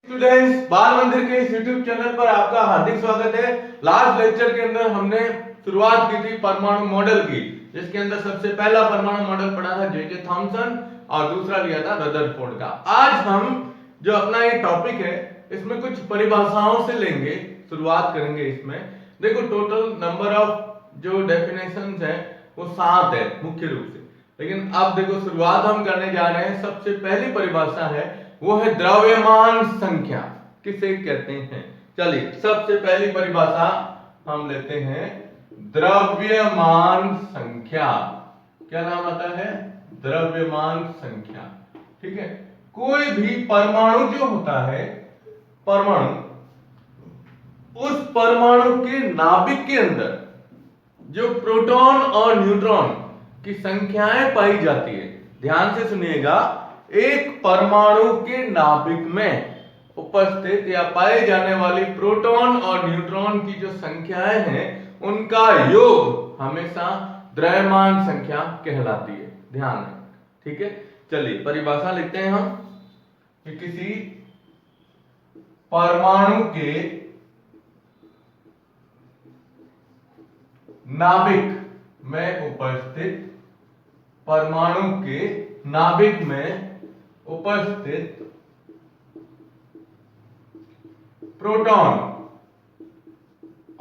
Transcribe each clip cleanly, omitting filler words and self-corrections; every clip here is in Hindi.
स्टूडेंट्स, बाल मंदिर के इस यूट्यूब चैनल पर आपका हार्दिक स्वागत है। लास्ट लेक्चर के अंदर हमने शुरुआत की थी परमाणु मॉडल की, जिसके अंदर सबसे पहला परमाणु मॉडल पढ़ा था जे थॉमसन और दूसरा लिया था रदरफोर्ड का। आज हम जो अपना ये टॉपिक है इसमें कुछ परिभाषाओं से लेंगे, शुरुआत करेंगे। इसमें देखो टोटल नंबर ऑफ जो डेफिनेशंस है वो 7 है मुख्य रूप से, लेकिन अब देखो शुरुआत हम करने जा रहे हैं। सबसे पहली परिभाषा है वो है द्रव्यमान संख्या, किसे कहते हैं। चलिए सबसे पहली परिभाषा हम लेते हैं द्रव्यमान संख्या। क्या नाम आता है? द्रव्यमान संख्या। ठीक है, कोई भी परमाणु जो होता है, परमाणु, उस परमाणु के नाभिक के अंदर जो प्रोटॉन और न्यूट्रॉन की संख्याएं पाई जाती है, ध्यान से सुनिएगा, एक परमाणु के नाभिक में उपस्थित या पाए जाने वाली प्रोटॉन और न्यूट्रॉन की जो संख्याएं हैं उनका योग हमेशा द्रव्यमान संख्या कहलाती है। ध्यान है, ठीक है। चलिए परिभाषा लिखते हैं हम कि किसी परमाणु के नाभिक में उपस्थित, परमाणु के नाभिक में उपस्थित प्रोटॉन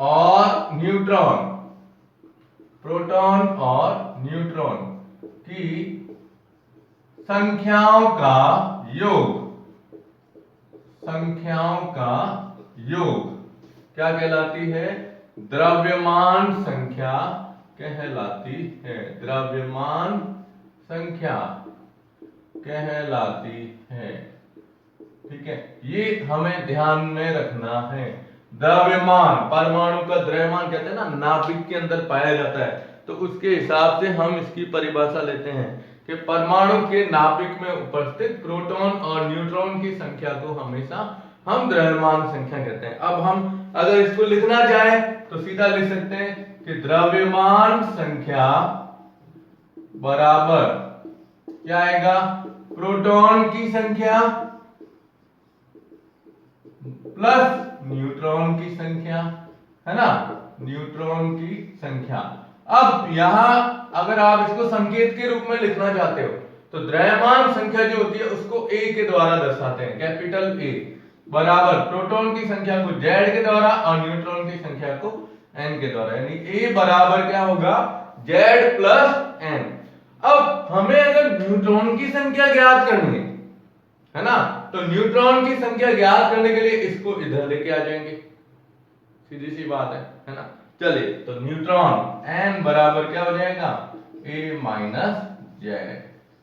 और न्यूट्रॉन, प्रोटॉन और न्यूट्रॉन की संख्याओं का योग, संख्याओं का योग क्या कहलाती है? द्रव्यमान संख्या कहलाती है। द्रव्यमान संख्या कहलाती है। ठीक है, ये हमें ध्यान में रखना है। द्रव्यमान, परमाणु का द्रव्यमान कहते हैं ना, नाभिक के अंदर पाया जाता है, तो उसके हिसाब से हम इसकी परिभाषा लेते हैं कि परमाणु के नाभिक में उपस्थित प्रोटॉन और न्यूट्रॉन की संख्या को हमेशा हम द्रव्यमान संख्या कहते हैं। अब हम अगर इसको लिखना चाहे तो सीधा लिख सकते हैं कि द्रव्यमान संख्या बराबर क्या आएगा? प्रोटॉन की संख्या प्लस न्यूट्रॉन की संख्या, है ना, न्यूट्रॉन की संख्या। अब यहां अगर आप इसको संकेत के रूप में लिखना चाहते हो तो द्रव्यमान संख्या जो होती है उसको ए के द्वारा दर्शाते हैं, कैपिटल ए, बराबर प्रोटॉन की संख्या को जेड के द्वारा और न्यूट्रॉन की संख्या को एन के द्वारा, यानी ए बराबर क्या होगा? Z plus N. अब हमें अगर न्यूट्रॉन की संख्या ज्ञात करनी है ना, तो न्यूट्रॉन की संख्या ज्ञात करने के लिए इसको इधर लेके आ जाएंगे, सीधी सी बात है ना। चलिए तो न्यूट्रॉन एन बराबर क्या हो जाएगा? ए माइनस जेड।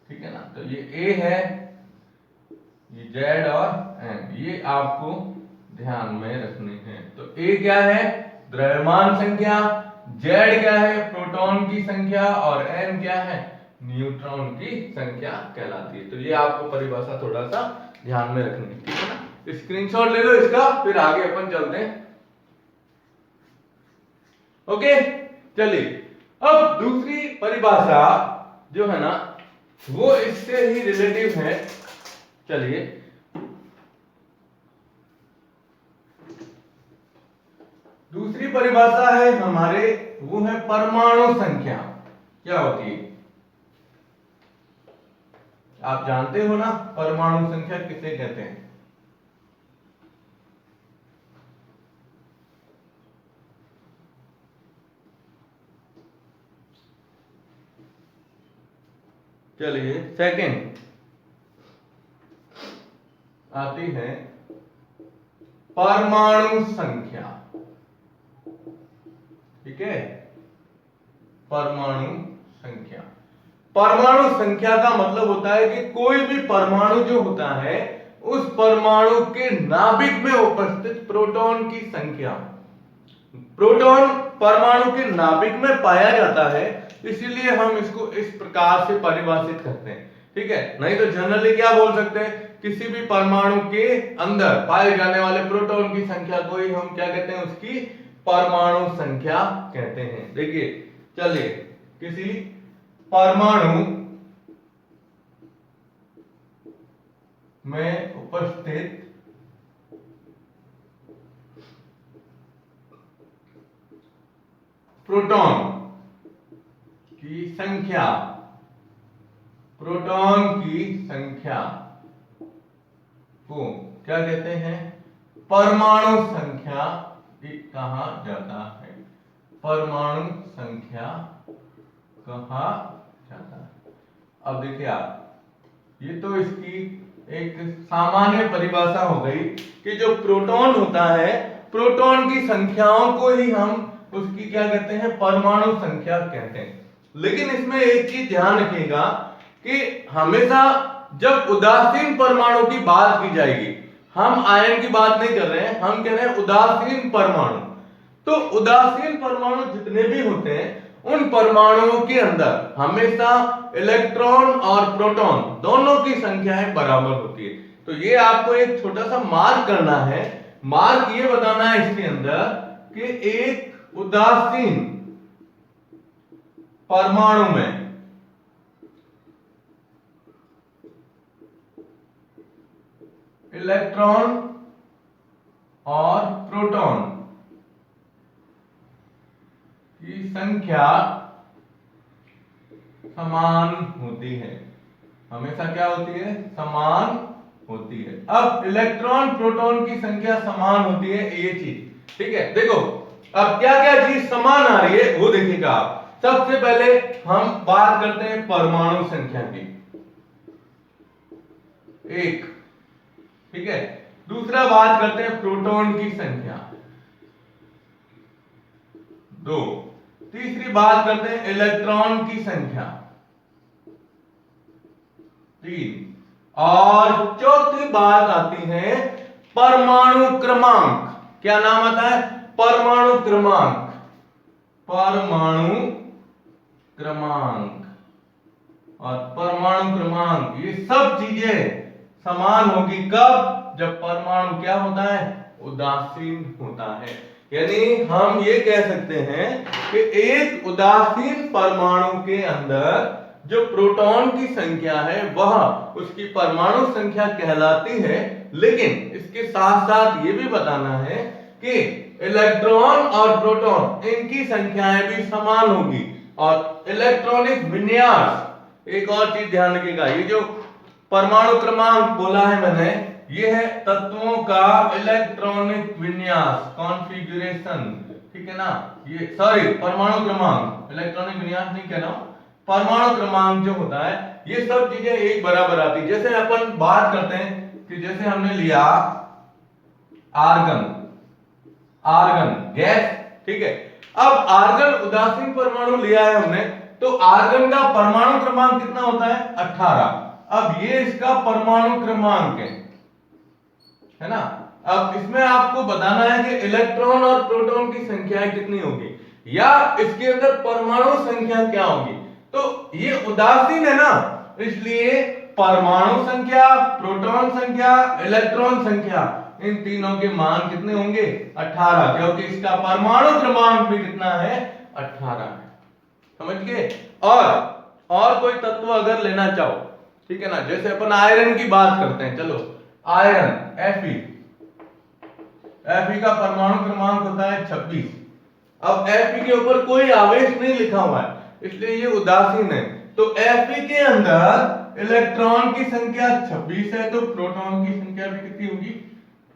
ठीक है ना, तो ये ए है, ये जेड और एन, ये आपको ध्यान में रखने हैं। तो ए क्या है? द्रव्यमान संख्या, जेड क्या है? प्रोटॉन की संख्या, और एन क्या है? न्यूट्रॉन की संख्या कहलाती है। तो ये आपको परिभाषा थोड़ा सा ध्यान में रखनी है, ठीक है ना। स्क्रीनशॉट ले लो इसका, फिर आगे अपन चलते हैं। ओके, चलिए अब दूसरी परिभाषा जो है ना वो इससे ही रिलेटिव है। चलिए दूसरी परिभाषा है हमारे, वो है परमाणु संख्या। क्या होती है? आप जानते हो ना परमाणु संख्या किसे कहते हैं? चलिए सेकंड आती है परमाणु संख्या। ठीक है, परमाणु संख्या। परमाणु संख्या का मतलब होता है कि कोई भी परमाणु जो होता है उस परमाणु के नाभिक में उपस्थित प्रोटॉन की संख्या। प्रोटॉन परमाणु के नाभिक में पाया जाता है, इसीलिए हम इसको इस प्रकार से परिभाषित करते हैं। ठीक है, नहीं तो जनरली क्या बोल सकते हैं? किसी भी परमाणु के अंदर पाए जाने वाले प्रोटॉन की संख्या को ही हम क्या कहते हैं? उसकी परमाणु संख्या कहते हैं। देखिए चलिए, किसी परमाणु में उपस्थित प्रोटॉन की संख्या, प्रोटॉन की संख्या को क्या कहते हैं? परमाणु संख्या कहा जाता है, परमाणु संख्या कहा जाता है। अब देखिए आप, ये तो इसकी एक सामान्य परिभाषा हो गई कि जो प्रोटॉन होता है, प्रोटॉन की संख्याओं को ही हम उसकी क्या कहते हैं? परमाणु संख्या कहते हैं। लेकिन इसमें एक चीज ध्यान रखिएगा कि हमेशा जब उदासीन परमाणु की बात की जाएगी, हम आयन की बात नहीं कर रहे हैं, हम कह रहे हैं उदासीन परमाणु। तो उदासीन परमाणु जितने भी होते हैं, उन परमाणुओं के अंदर हमेशा इलेक्ट्रॉन और प्रोटॉन दोनों की संख्याएं बराबर होती है। तो ये आपको एक छोटा सा मार्क करना है। मार्क ये बताना है इसके अंदर कि एक उदासीन परमाणु में इलेक्ट्रॉन और प्रोटॉन की संख्या समान होती है, हमेशा क्या होती है? समान होती है। अब इलेक्ट्रॉन प्रोटॉन की संख्या समान होती है, ये चीज ठीक है। देखो अब क्या क्या चीज समान आ रही है वो देखिएगा आप। सबसे पहले हम बात करते हैं परमाणु संख्या की, एक, ठीक है। दूसरा बात करते हैं प्रोटॉन की संख्या, दो। तीसरी बात करते हैं इलेक्ट्रॉन की संख्या, तीन। और चौथी बात आती है परमाणु क्रमांक। क्या नाम आता है? परमाणु क्रमांक, परमाणु क्रमांक। और परमाणु क्रमांक ये सब चीजें समान होगी कब? जब परमाणु क्या होता है? उदासीन होता है। यानी हम ये कह सकते हैं कि एक उदासीन परमाणु के अंदर जो प्रोटॉन की संख्या है वह उसकी परमाणु संख्या कहलाती है। लेकिन इसके साथ साथ ये भी बताना है कि इलेक्ट्रॉन और प्रोटॉन इनकी संख्याएं भी समान होगी। और इलेक्ट्रॉनिक विन्यास, एक और चीज ध्यान रखिएगा, ये जो परमाणु क्रमांक बोला है मैंने, ये है तत्वों का इलेक्ट्रॉनिक विन्यास, कॉन्फ़िगरेशन, ठीक है ना। ये सॉरी परमाणु क्रमांक, इलेक्ट्रॉनिक विन्यास नहीं कह रहा हूं, परमाणु क्रमांक जो होता है ये सब चीजें एक बराबर आती है। जैसे अपन बात करते हैं कि जैसे हमने लिया आर्गन, आर्गन गैस, ठीक है। अब आर्गन उदासीन परमाणु लिया है हमने, तो आर्गन का परमाणु क्रमांक कितना होता है? 18। अब ये इसका परमाणु क्रमांक है ना। अब इसमें आपको बताना है कि इलेक्ट्रॉन और प्रोटॉन की संख्याएं कितनी होगी या इसके अंदर परमाणु संख्या क्या होगी। तो ये उदासीन है ना, इसलिए परमाणु संख्या, प्रोटॉन संख्या, इलेक्ट्रॉन संख्या, इन तीनों के मान कितने होंगे? 18, क्योंकि इसका परमाणु क्रमांक भी कितना है? 18 है। समझ गए? और कोई तत्व अगर लेना चाहो, ठीक है ना, जैसे अपन आयरन की बात करते हैं, चलो आयरन Fe, Fe का परमाणु क्रमांक होता है 26। अब Fe के ऊपर कोई आवेश नहीं लिखा हुआ है, इसलिए ये उदासीन है। तो Fe के अंदर इलेक्ट्रॉन की संख्या 26 है, तो प्रोटॉन की संख्या भी कितनी होगी?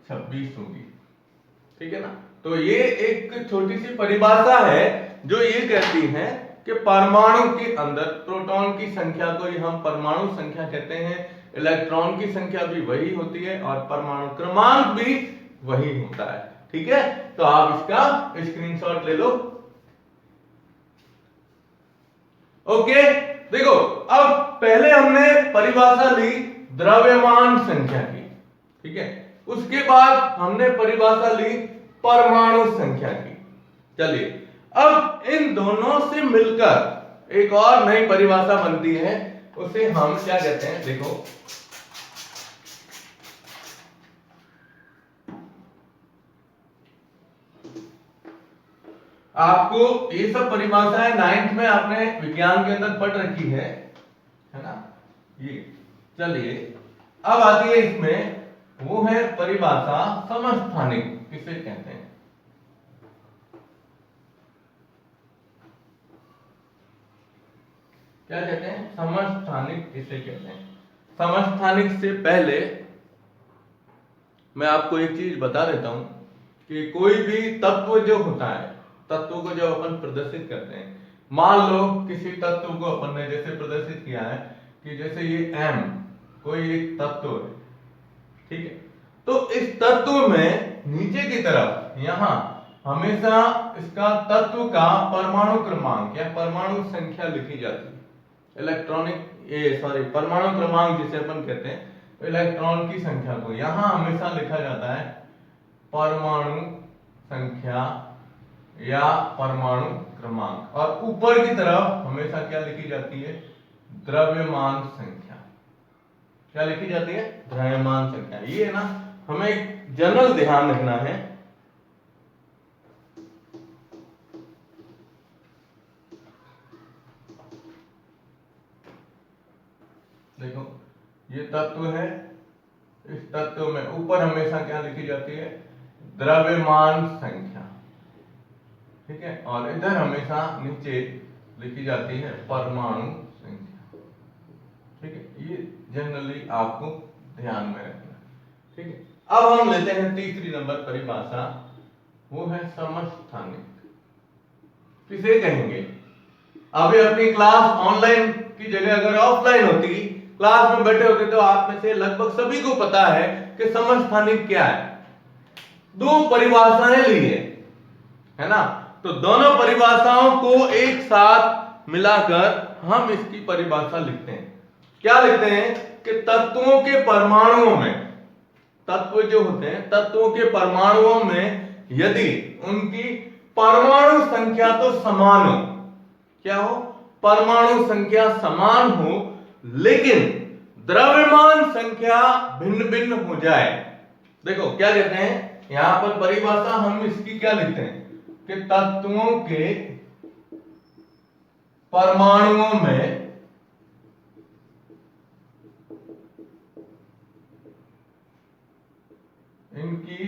26 होगी, ठीक है ना। तो ये एक छोटी सी परिभाषा है जो ये कहती है कि परमाणु के अंदर प्रोटॉन की संख्या को ही हम परमाणु संख्या कहते हैं, इलेक्ट्रॉन की संख्या भी वही होती है और परमाणु क्रमांक भी वही होता है, ठीक है। तो आप इसका स्क्रीनशॉट ले लो। ओके, देखो अब पहले हमने परिभाषा ली द्रव्यमान संख्या की, ठीक है। उसके बाद हमने परिभाषा ली परमाणु संख्या की। चलिए अब इन दोनों से मिलकर एक और नई परिभाषा बनती है, उसे हम क्या कहते हैं? देखो आपको ये सब परिभाषाएं 9th में आपने विज्ञान के अंदर पढ़ रखी है ना ये। चलिए अब आती है इसमें, वो है परिभाषा समस्थानिक, किसे कहते हैं? क्या कहते हैं, समस्थानिक इसे कहते हैं। समस्थानिक से पहले मैं आपको एक चीज बता देता हूं कि कोई भी तत्व जो होता है, तत्व को जब अपन प्रदर्शित करते हैं, मान लो किसी तत्व को अपन ने जैसे प्रदर्शित किया है कि जैसे ये m कोई एक तत्व है, ठीक है, तो इस तत्व में नीचे की तरफ यहां हमेशा इसका तत्व का परमाणु क्रमांक या परमाणु संख्या लिखी जाती है। परमाणु क्रमांक जिसे अपन कहते हैं, इलेक्ट्रॉन की संख्या को यहां हमेशा लिखा जाता है परमाणु संख्या या परमाणु क्रमांक, और ऊपर की तरफ हमेशा क्या लिखी जाती है, द्रव्यमान संख्या। क्या लिखी जाती है, द्रव्यमान संख्या। ये है ना, हमें जनरल ध्यान रखना है। देखो ये तत्व है, इस तत्व में ऊपर हमेशा क्या लिखी जाती है, द्रव्यमान संख्या, ठीक है, और इधर हमेशा नीचे लिखी जाती है परमाणु संख्या, ठीक है। ये जनरली आपको ध्यान में रखना, ठीक है। अब हम लेते हैं तीसरी नंबर परिभाषा, वो है समस्थानिक। किसे कहेंगे, अभी अपनी क्लास ऑनलाइन की जगह अगर ऑफलाइन होती, क्लास में बैठे होते, तो आप में से लगभग सभी को पता है कि समस्थानिक क्या है। दो परिभाषाएं ली है ना, तो दोनों परिभाषाओं को एक साथ मिलाकर हम इसकी परिभाषा लिखते हैं। क्या लिखते हैं कि तत्वों के परमाणुओं में, तत्व जो होते हैं, तत्वों के परमाणुओं में यदि उनकी परमाणु संख्या तो समान हो, क्या हो, परमाणु संख्या समान हो, लेकिन द्रव्यमान संख्या भिन्न भिन्न हो जाए। देखो क्या कहते हैं, यहां पर परिभाषा हम इसकी क्या लिखते हैं कि तत्वों के परमाणुओं में इनकी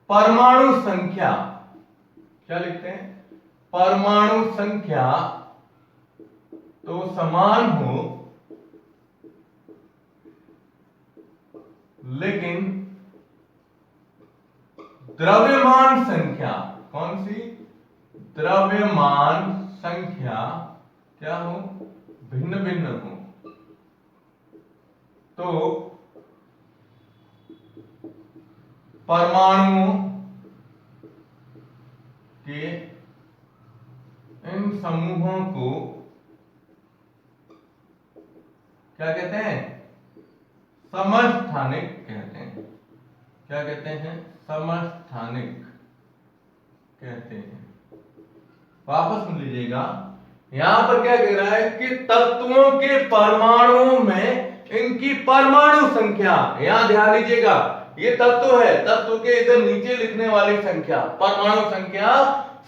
परमाणु संख्या, क्या लिखते हैं, परमाणु संख्या तो समान हो, लेकिन द्रव्यमान संख्या, कौन सी, द्रव्यमान संख्या क्या हो, भिन्न भिन्न हो। तो परमाणुओं के इन समूहों को क्या कहते हैं, समस्थानिक कहते हैं। क्या कहते हैं, समस्थानिक कहते हैं। वापस सुन लीजिएगा, यहां पर क्या कह रहा है कि तत्वों के परमाणुओं में इनकी परमाणु संख्या, यहां ध्यान दीजिएगा, ये तत्व है, तत्व के इधर नीचे लिखने वाली संख्या, परमाणु संख्या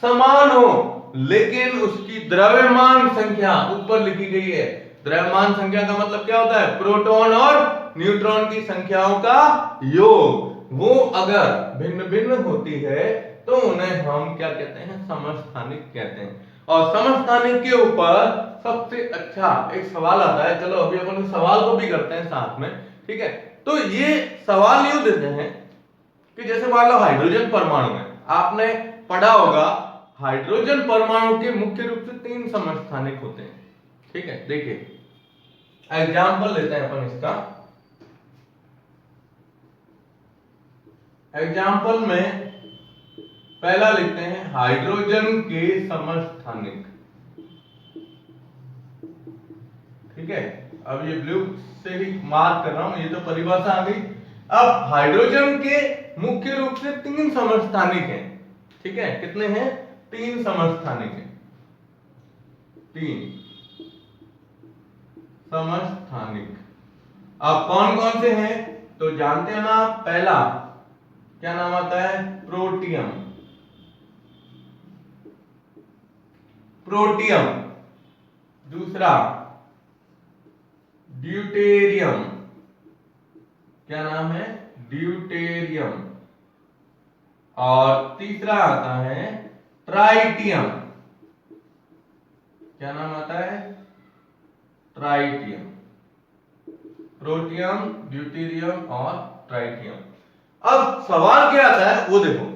समान हो, लेकिन उसकी द्रव्यमान संख्या ऊपर लिखी गई है। द्रव्यमान संख्या का मतलब क्या होता है, प्रोटॉन और न्यूट्रॉन की संख्याओं का योग। वो अगर भिन्न भिन्न होती है तो उन्हें हम क्या कहते हैं, समस्थानिक कहते हैं। और समस्थानिक के ऊपर सबसे अच्छा एक सवाल आता है, चलो अभी अपन सवाल को भी करते हैं साथ में, ठीक है। तो ये सवाल यूं देते हैं कि जैसे मान लो हाइड्रोजन परमाणु है, आपने पढ़ा होगा हाइड्रोजन परमाणु के मुख्य रूप से 3 समस्थानिक होते हैं, ठीक है। देखिए एग्जाम्पल लेते हैं अपन इसका। एग्जाम्पल में पहला लिखते हैं हाइड्रोजन के समस्थानिक, ठीक है। अब ये ब्लू से ही मार्क कर रहा हूं, ये तो परिभाषा आ गई। अब हाइड्रोजन के मुख्य रूप से 3 समस्थानिक हैं, ठीक है। कितने हैं, 3 समस्थानिक हैं, 3 समस्थानिक। अब कौन कौन से हैं तो जानते हैं ना, पहला क्या नाम आता है, प्रोटियम, प्रोटियम। दूसरा ड्यूटेरियम, क्या नाम है, ड्यूटेरियम। और तीसरा आता है ट्राइटियम, क्या नाम आता है? ट्राइटियम। प्रोटियम, ड्यूटेरियम और ट्राइटियम। अब सवाल क्या आता है वो देखो।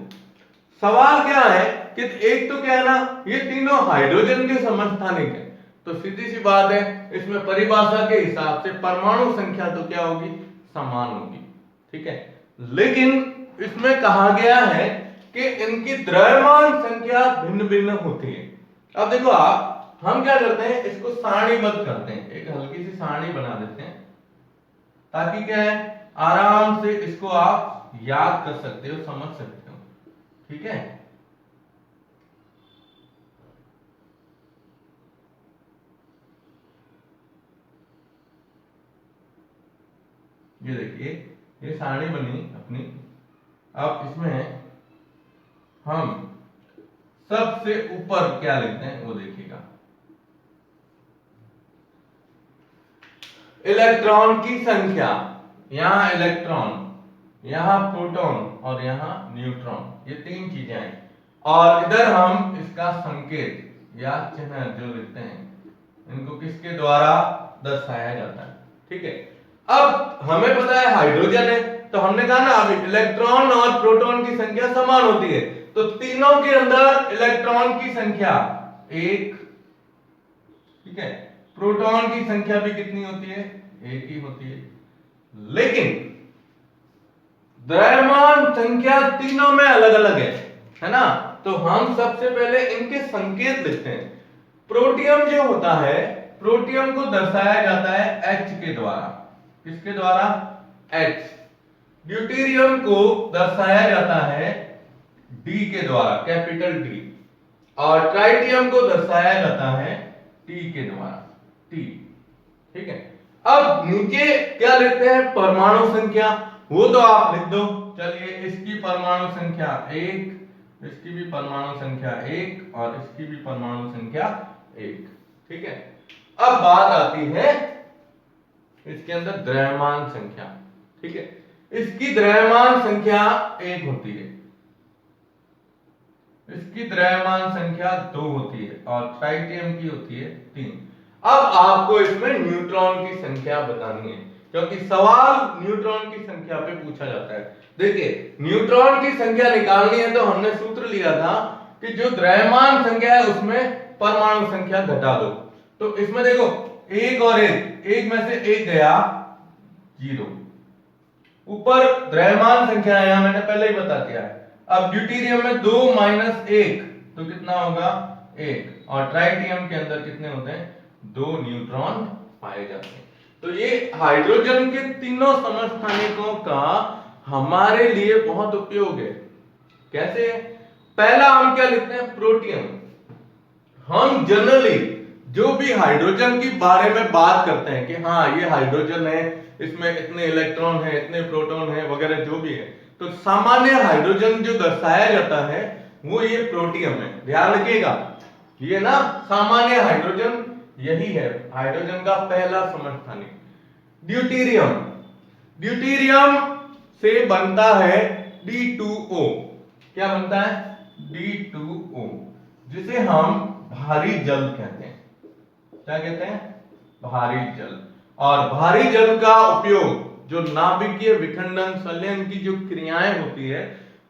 सवाल क्या है कि एक तो क्या है ना, ये तीनों हाइड्रोजन के समस्थानिक है, तो सीधी सी बात है इसमें परिभाषा के हिसाब से परमाणु संख्या तो क्या होगी? समान होगी, ठीक है। लेकिन इसमें कहा गया है कि इनकी द्रव्यमान संख्या भिन्न भिन्न होती है। अब देखो हम क्या करते हैं, इसको सारणीबद्ध करते हैं, एक हल्की सी सारणी बना देते हैं ताकि क्या है आराम से इसको आप याद कर सकते हो, समझ सकते हो, ठीक है। ये देखिए ये सारणी बनी अपनी। अब इसमें हम सबसे ऊपर क्या लिखते हैं वो देखिएगा, इलेक्ट्रॉन की संख्या। यहां इलेक्ट्रॉन, यहां प्रोटॉन और यहां न्यूट्रॉन, ये तीन चीजें आई। और इधर हम इसका संकेत या चिन्ह जो लिखते हैं, इनको किसके द्वारा दर्शाया जाता है, ठीक है। अब हमें पता है हाइड्रोजन है, तो हमने कहा ना अभी इलेक्ट्रॉन और प्रोटॉन की संख्या समान होती है, तो तीनों के अंदर इलेक्ट्रॉन की संख्या 1, ठीक है। प्रोटॉन की संख्या भी कितनी होती है? 1 ही होती है। लेकिन द्रव्यमान संख्या तीनों में अलग अलग है ना। तो हम सबसे पहले इनके संकेत लिखते हैं। प्रोटियम जो होता है, प्रोटियम को दर्शाया जाता है H के द्वारा। किसके द्वारा? H। ड्यूटेरियम को दर्शाया जाता है D के द्वारा, कैपिटल D। और ट्राइटियम को दर्शाया जाता है T के द्वारा, T, ठीक है। अब नीचे क्या लिखते हैं? परमाणु संख्या, वो तो आप लिख दो। चलिए इसकी परमाणु संख्या 1, इसकी भी परमाणु संख्या 1 और इसकी भी परमाणु संख्या 1, ठीक है। अब बात आती है इसके अंदर द्रव्यमान संख्या, ठीक है। इसकी द्रव्यमान संख्या 1 होती है, इसकी द्रव्यमान संख्या 2 होती है और ट्राइटियम की होती है 3। अब आपको इसमें न्यूट्रॉन की संख्या बतानी है, क्योंकि सवाल न्यूट्रॉन की संख्या पे पूछा जाता है। देखिए न्यूट्रॉन की संख्या निकालनी है तो हमने सूत्र लिया था कि जो द्रव्यमान संख्या है उसमें परमाणु संख्या घटा दो। तो इसमें देखो 1 और 1 में से 1 गया 0, ऊपर द्रव्यमान संख्या है मैंने पहले ही बता दिया है। अब ड्यूटेरियम में 2 - 1 तो कितना होगा? 1। और ट्राइटियम के अंदर कितने होते हैं? 2 न्यूट्रॉन पाए जाते हैं। तो ये हाइड्रोजन के तीनों समस्थानिकों का हमारे लिए बहुत उपयोग है। कैसे? पहला हम क्या लिखते हैं? प्रोटियम। हम जनरली जो भी हाइड्रोजन के बारे में बात करते हैं कि हाँ ये हाइड्रोजन है, इसमें इतने इलेक्ट्रॉन है, इतने प्रोटॉन है वगैरह जो भी है, तो सामान्य हाइड्रोजन जो दर्शाया जाता है वो ये प्रोटियम है। ध्यान रखिएगा, ये ना सामान्य हाइड्रोजन यही है, हाइड्रोजन का पहला समस्थानिक। ड्यूटेरियम, ड्यूटेरियम से बनता है D2O। क्या बनता है? D2O, जिसे हम भारी जल कहते हैं। क्या कहते हैं? भारी जल। और भारी जल का उपयोग जो नाभिकीय विखंडन संलयन की जो क्रियाएं होती है,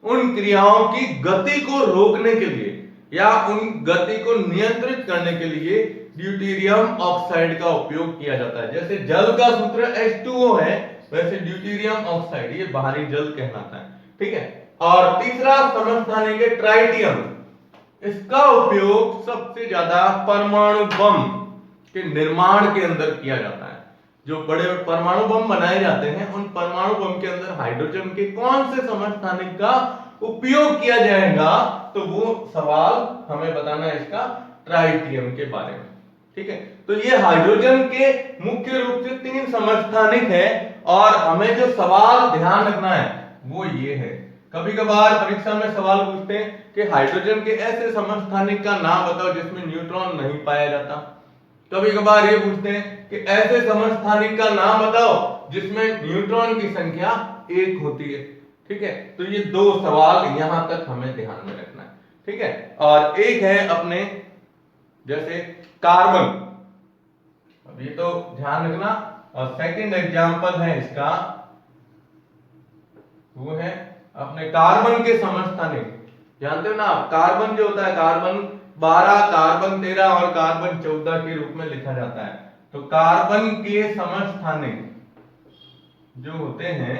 उन क्रियाओं की गति को रोकने के लिए या उन गति को नियंत्रित करने के लिए ड्यूटेरियम ऑक्साइड का उपयोग किया जाता है। जैसे जल का सूत्र H2O है, वैसे ड्यूटेरियम ऑक्साइड ये भारी जल कहलाता है, ठीक है। और तीसरा समस्थानिक है ट्राइटियम। इसका उपयोग सबसे ज्यादा परमाणु बम के निर्माण के अंदर किया जाता है। जो बड़े परमाणु बम बनाए जाते हैं, उन परमाणु बम के अंदर हाइड्रोजन के कौन से समस्थानिक का उपयोग किया जाएगा, तो वो सवाल हमें बताना है इसका ट्राइटियम के बारे में, ठीक है। तो ये हाइड्रोजन के मुख्य रूप से 3 समस्थानिक है और हमें जो सवाल ध्यान रखना है वो ये है। कभी कभार परीक्षा में सवाल पूछते हैं कि हाइड्रोजन के ऐसे समस्थानिक का नाम बताओ जिसमें न्यूट्रॉन नहीं पाया जाता। कभी कभार ये पूछते हैं कि ऐसे समस्थानिक का नाम बताओ जिसमें न्यूट्रॉन की संख्या 1 होती है, ठीक है। तो ये 2 सवाल यहां तक हमें ध्यान में रखना है, ठीक है। और एक है अपने जैसे कार्बन। अब ये तो ध्यान रखना। और सेकंड एग्जांपल है इसका, वो है अपने कार्बन के समस्थानिक। जानते हो ना आप, कार्बन जो होता है, कार्बन 12, कार्बन 13 और कार्बन 14 के रूप में लिखा जाता है। तो कार्बन के समस्थानिक जो होते हैं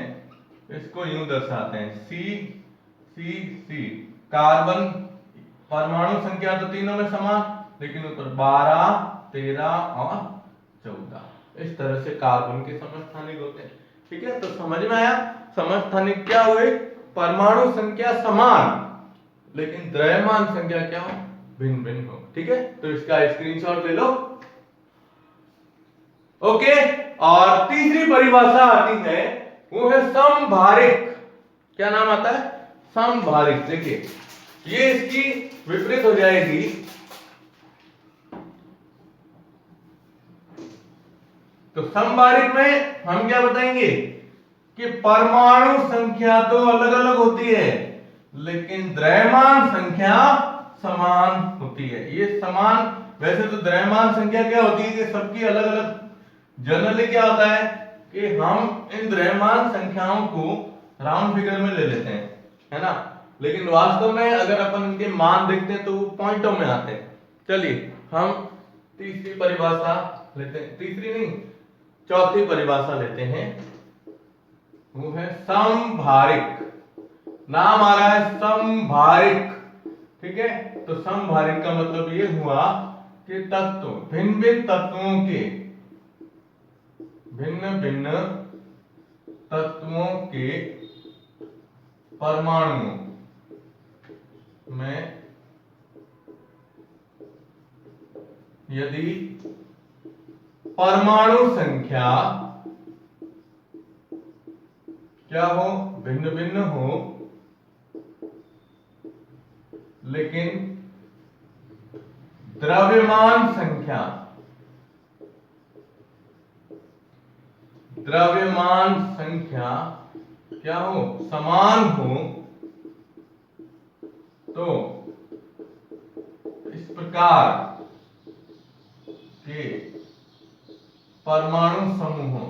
इसको यूं दर्शाते हैं, सी। कार्बन परमाणु संख्या तो तीनों में समान, लेकिन ऊपर 12, 13 और 14 इस तरह से कार्बन के समस्थानिक होते हैं। ठीक है, तो समझ में आया? समस्थानिक क्या हुए? परमाणु संख्या समान लेकिन द्रव्यमान संख्या क्या हो? भिन्न भिन्न हो। ठीक है, तो इसका स्क्रीनशॉट ले लो। ओके, और तीसरी परिभाषा आती है, वो है समभारिक। क्या नाम आता है? समभारिक। देखिए, ये इसकी विपरीत हो जाएगी। तो समभारिक में हम क्या बताएंगे कि परमाणु संख्या तो अलग अलग होती है लेकिन द्रव्यमान संख्या समान होती है। ये समान, वैसे तो द्रव्यमान संख्या क्या होती है कि सबकी अलग अलग। जनरली क्या होता है कि हम इन द्रव्यमान संख्याओं को राउंड फिगर में ले लेते हैं, है ना, लेकिन वास्तव में अगर अपन इनके मान देखते हैं तो वो पॉइंटों में आते हैं। चलिए हम तीसरी परिभाषा लेते हैं, तीसरी नहीं चौथी परिभाषा लेते हैं, वो है समभारिक। नाम आ रहा है समभारिक। ठीक है, तो समभारिक का मतलब ये हुआ कि तत्व, भिन्न भिन्न तत्वों के, भिन्न भिन्न तत्वों के परमाणुओं में यदि परमाणु संख्या क्या हो? भिन्न भिन्न हो, लेकिन द्रव्यमान संख्या, द्रव्यमान संख्या क्या हो? समान हो, तो इस प्रकार के परमाणु समूहों,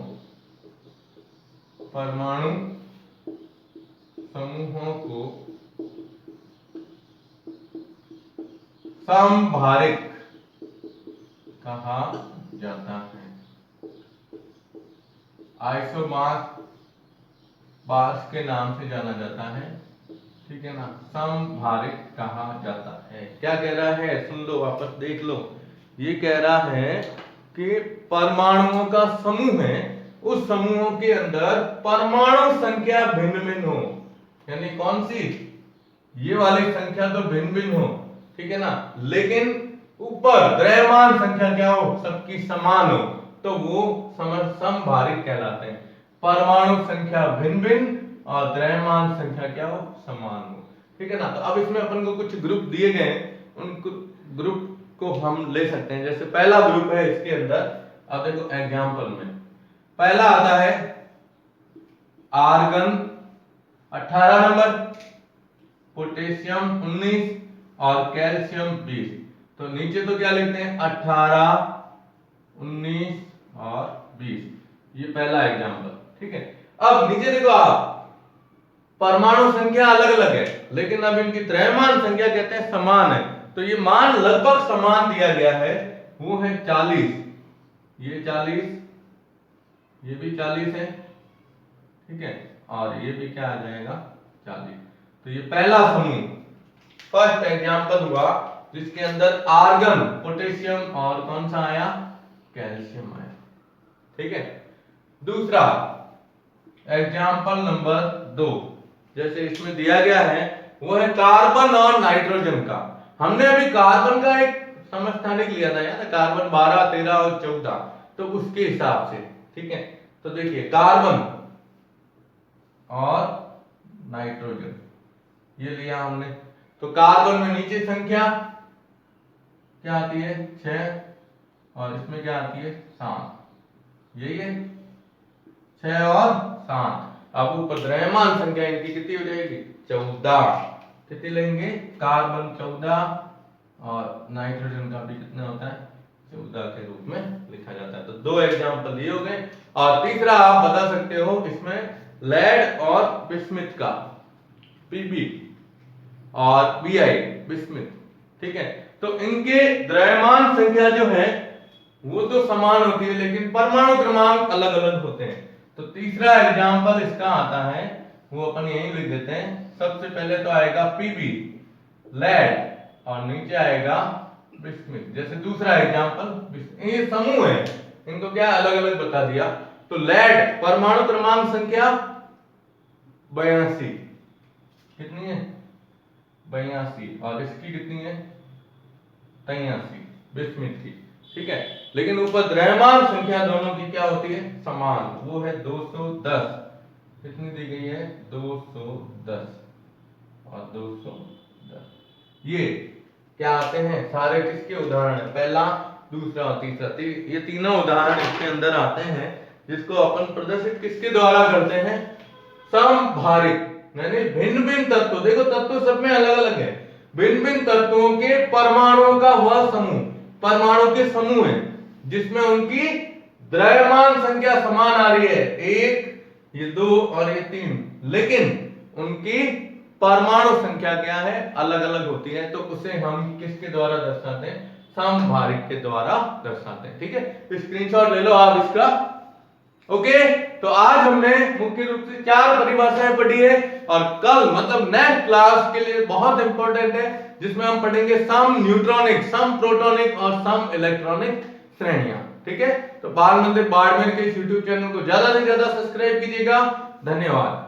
परमाणु समूहों को समभारिक कहा जाता है। आइसोमास बास के नाम से जाना जाता है। ठीक है ना, समभारिक कहा जाता है। क्या कह रहा है? सुन लो, वापस देख लो। ये कह रहा है कि परमाणुओं का समूह है, उस समूहों के अंदर परमाणु संख्या भिन्न भिन्न हो, यानी कौन सी? ये वाली संख्या तो भिन्न भिन्न हो, ठीक है ना, लेकिन ऊपर द्रव्यमान संख्या क्या हो? सबकी समान हो, तो वो समभारिक कहलाते हैं। परमाणु संख्या भिन्न भिन्न और द्रव्यमान संख्या क्या हो? समान हो। ठीक है ना, तो अब इसमें अपन को कुछ ग्रुप दिए गए, उन ग्रुप को हम ले सकते हैं। जैसे पहला ग्रुप है इसके अंदर, अब देखो एग्जांपल में पहला आता है आर्गन 18 नंबर, पोटेशियम 19 और कैल्शियम 20। तो नीचे तो क्या लिखते हैं? 18, 19 और 20। ये पहला एग्जांपल। ठीक है, अब नीचे देखो आप, परमाणु संख्या अलग अलग है लेकिन अब इनकी द्रव्यमान संख्या कहते हैं समान है। तो ये मान लगभग समान दिया गया है, वो है 40। ये 40, ये भी 40 है। ठीक है, और ये भी क्या आ जाएगा? 40। तो ये पहला समूह, फर्स्ट एग्जांपल हुआ जिसके अंदर आर्गन, पोटेशियम और कौन सा आया? कैल्शियम आया। ठीक है, दूसरा एग्जांपल नंबर 2, जैसे इसमें दिया गया है, वो है कार्बन और नाइट्रोजन का। हमने अभी कार्बन का एक समस्थानिक लिया था यार, कार्बन 12, 13 और 14, तो उसके हिसाब से। ठीक है, तो देखिए कार्बन और नाइट्रोजन ये लिया हमने। तो कार्बन में नीचे संख्या क्या आती है? 6, और इसमें क्या आती है? 7। यही है, 6 और 7। अब ऊपर द्रव्यमान संख्या इनकी कितनी हो जाएगी? 14। कितनी लेंगे? कार्बन 14 और नाइट्रोजन का भी कितना होता है? 14 के रूप में लिखा जाता है। तो दो एग्जांपल दिए हो गए। और तीसरा आप बता सकते हो इसमें लेड और बिस्मिथ का, पीबी और बीआई बिस्मिथ, ठीक है। तो इनके द्रव्यमान संख्या जो है वो तो समान होती है लेकिन परमाणु क्रमांक अलग अलग होते हैं। तो तीसरा एग्जांपल इसका आता है, वो अपन यहीं लिख देते हैं। सबसे पहले तो आएगा पीबी लेड और नीचे आएगा बिस्मिथ। जैसे दूसरा एग्जांपल, ये समूह है, इनको क्या अलग अलग बता दिया। तो लेड परमाणु क्रमांक संख्या 82, कितनी है 82, और इसकी कितनी है 83 बिस्मिथ की, ठीक है। लेकिन ऊपर द्रव्यमान संख्या दोनों की क्या होती है समान, वो है 210। कितनी दी गई है 210 और 210। ये क्या आते हैं सारे किसके उदाहरण है, पहला दूसरा और तीसरा, ये तीनों उदाहरण इसके अंदर आते हैं, जिसको अपन प्रदर्शित किसके द्वारा करते हैं समभारित, यानी भिन्न भिन्न तत्व। देखो तत्व सब में अलग अलग है, भिन्न भिन्न तत्वों के परमाणुओं का वह समूह, परमाणु के समूह है जिसमें उनकी द्रव्यमान संख्या समान आ रही है, 1 ये 2 और ये 3, लेकिन उनकी परमाणु संख्या क्या है अलग अलग होती है। तो उसे हम किसके द्वारा दर्शाते हैं समभारित के द्वारा दर्शाते हैं, ठीक है। स्क्रीनशॉट ले लो आप इसका। ओके, तो आज हमने मुख्य रूप से 4 परिभाषाएं पढ़ी है, और कल मतलब नेक्स्ट क्लास के लिए बहुत इंपॉर्टेंट है, जिसमें हम पढ़ेंगे सम न्यूट्रॉनिक, सम प्रोटॉनिक और सम इलेक्ट्रॉनिक श्रेणियां, ठीक है। तो बाल मंदिर बाड़मेर के इस यूट्यूब चैनल को ज्यादा से ज्यादा सब्सक्राइब कीजिएगा। धन्यवाद।